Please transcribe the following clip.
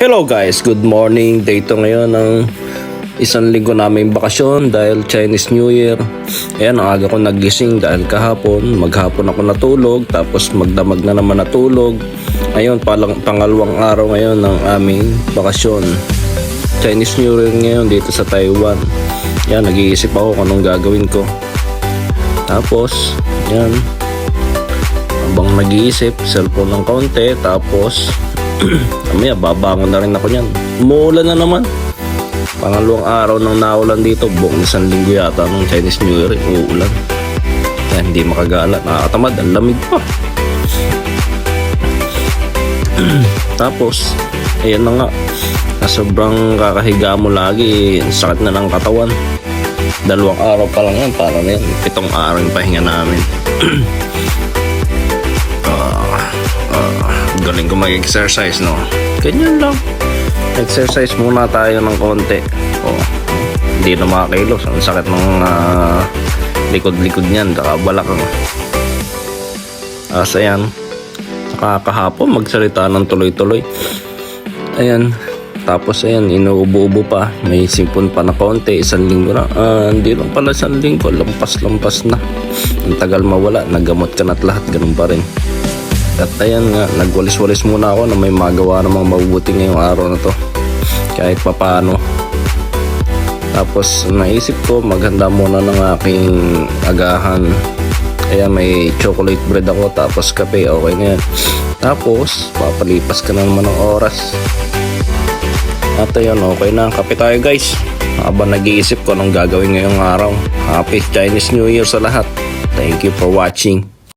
Hello guys, good morning. Day to ngayon ng isang linggo naming bakasyon dahil Chinese New Year. Ayan, ang aga ko nagising dahil kahapon, maghapon ako natulog, tapos magdamag na naman natulog. Ngayon, pangalawang araw ngayon ng aming bakasyon. Chinese New Year ngayon dito sa Taiwan. Ayan, nag-iisip ako kung anong gagawin ko. Tapos, ayan, habang nag-iisip, cellphone ng konti, tapos mamaya babangon na rin ako niyan. Umuulan na naman. Pangalawang araw nang naulan dito, buong isang linggo yata ng Chinese New Year, uulan. Kaya hindi makagala, nakakatamad, ang lamig pa. Tapos, ayan na nga, sobrang kakahiga mo lagi, sakit na ng katawan. 2 araw pa lang yan, para na yan, 7 araw yung pahinga namin. Galing ko mag-exercise, no? Ganyan lang. Exercise muna tayo ng konti. Hindi na makakilos. Ang sakit ng likod-likod niyan. Balakang. Ayan. Saka kahapon magsalita ng tuloy-tuloy. Ayan. Tapos ayan, inuubo-ubo pa. May simpon pa na konti. 1 linggo na. Hindi lang pala 1 linggo. Lampas-lampas na. Ang tagal mawala. Nagamot ka na't lahat. Ganun pa rin. At ayan nga, nagwalis-walis muna ako na may magawa namang mabubuti ngayong araw na to. Kahit papano. Tapos naisip ko, maghanda muna ng aking agahan. Kaya may chocolate bread ako, tapos kape, okay na yan. Tapos, papalipas ka na naman ng oras. At ayan, okay na. Kape tayo guys. Habang nag-iisip ko anong gagawin ngayong araw. Happy Chinese New Year sa lahat. Thank you for watching.